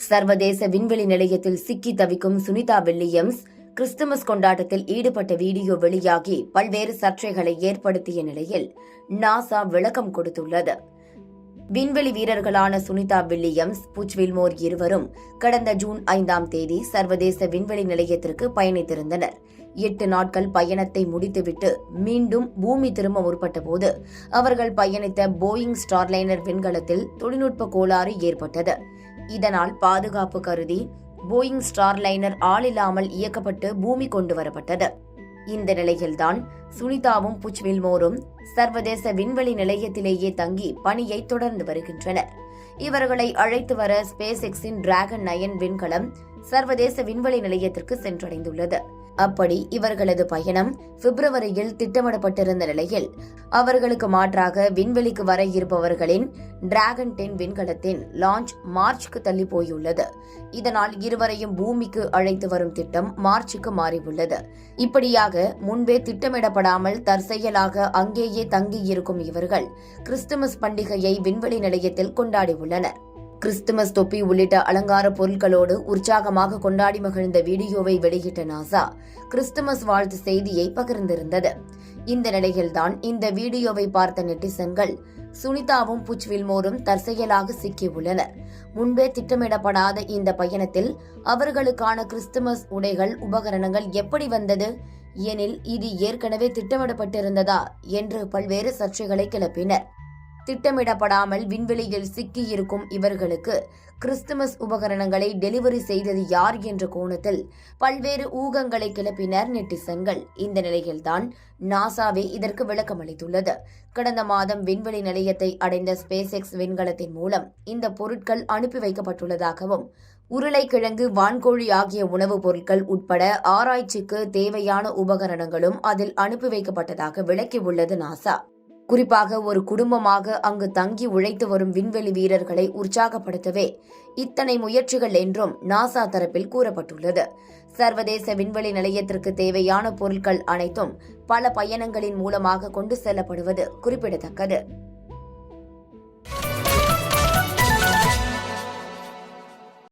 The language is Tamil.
சர்வதேச விண்வெளி நிலையத்தில் சிக்கி தவிக்கும் சுனிதா வில்லியம்ஸ் கிறிஸ்துமஸ் கொண்டாட்டத்தில் ஈடுபட்ட வீடியோ வெளியாகி பல்வேறு சர்ச்சைகளை ஏற்படுத்திய நிலையில் நாசா விளக்கம் கொடுத்துள்ளது. விண்வெளி வீரர்களான சுனிதா வில்லியம்ஸ், புச் வில்மோர் இருவரும் கடந்த ஜூன் 5ஆம் தேதி சர்வதேச விண்வெளி நிலையத்திற்கு பயணித்திருந்தனர். 8 நாட்கள் பயணத்தை முடித்துவிட்டு மீண்டும் பூமி திரும்ப முற்பட்டபோது அவர்கள் பயணித்த போயிங் ஸ்டார்லைனர் விண்கலத்தில் தொழில்நுட்ப கோளாறு ஏற்பட்டது. இதனால் பாதுகாப்பு கருதி போயிங் ஸ்டார்லைனர் ஆளில்லாமல் இயக்கப்பட்டு பூமி கொண்டு வரப்பட்டது. இந்த நிலையில்தான் சுனிதாவும் புச் வில்மோரும் சர்வதேச விண்வெளி நிலையத்திலேயே தங்கி பணியை தொடர்ந்து வருகின்றனர். இவர்களை அழைத்து வர ஸ்பேஸ் எக்ஸின் டிராகன் 9 விண்கலம் சர்வதேச விண்வெளி நிலையத்திற்கு சென்றடைந்துள்ளது. அப்படி இவர்களது பயணம் பிப்ரவரியில் திட்டமிடப்பட்டிருந்த நிலையில் அவர்களுக்கு மாற்றாக விண்வெளிக்கு வர இருப்பவர்களின் டிராகன் 10 விண்கலத்தின் லான்ச் மார்ச்சுக்கு தள்ளி போயுள்ளது. இதனால் இருவரையும் பூமிக்கு அழைத்து வரும் திட்டம் மார்ச்சுக்கு மாறியுள்ளது. இப்படியாக முன்பே திட்டமிடப்படாமல் தற்செயலாக அங்கேயே தங்கியிருக்கும் இவர்கள் கிறிஸ்துமஸ் பண்டிகையை விண்வெளி நிலையத்தில் கொண்டாடியுள்ளனர். கிறிஸ்துமஸ் தொப்பி உள்ளிட்ட அலங்கார பொருட்களோடு உற்சாகமாக கொண்டாடி மகிழ்ந்த வீடியோவை வெளியிட்ட நாசா கிறிஸ்துமஸ் வாழ்த்து செய்தியை பகிர்ந்திருந்தது. இந்த நிலையில்தான் இந்த வீடியோவை பார்த்த நெட்டிசன்கள் சுனிதாவும் புச் வில்மோரும் தற்செயலாக சிக்கியுள்ளனர். முன்பே திட்டமிடப்படாத இந்த பயணத்தில் அவர்களுக்கான கிறிஸ்துமஸ் உடைகள், உபகரணங்கள் எப்படி வந்தது? எனில் இது ஏற்கனவே திட்டமிடப்பட்டிருந்ததா என்று பல்வேறு சர்ச்சைகளை கிளப்பினர். திட்டமிடப்படாமல் விண்வெளியில் சிக்கியிருக்கும் இவர்களுக்கு கிறிஸ்துமஸ் உபகரணங்களை டெலிவரி செய்தது யார் என்ற கோணத்தில் பல்வேறு ஊகங்களை கிளப்பினர் நெட்டிசன்கள். இந்த நிலையில்தான் நாசாவே இதற்கு விளக்கம் அளித்துள்ளது. கடந்த மாதம் விண்வெளி நிலையத்தை அடைந்த ஸ்பேஸ் எக்ஸ் விண்கலத்தின் மூலம் இந்த பொருட்கள் அனுப்பி வைக்கப்பட்டுள்ளதாகவும், உருளைக்கிழங்கு, வான்கோழி ஆகிய உணவுப் பொருட்கள் உட்பட ஆராய்ச்சிக்கு தேவையான உபகரணங்களும் அதில் அனுப்பி வைக்கப்பட்டதாக விளக்கியுள்ளது நாசா. குறிப்பாக ஒரு குடும்பமாக அங்கு தங்கி உழைத்து வரும் விண்வெளி வீரர்களை உற்சாகப்படுத்தவே இத்தனை முயற்சிகள் என்றும் நாசா தரப்பில் கூறப்பட்டுள்ளது. சர்வதேச விண்வெளி நிலையத்திற்கு தேவையான பொருட்கள் அனைத்தும் பல பயணங்களின் மூலமாக கொண்டு செல்லப்படுவது குறிப்பிடத்தக்கது.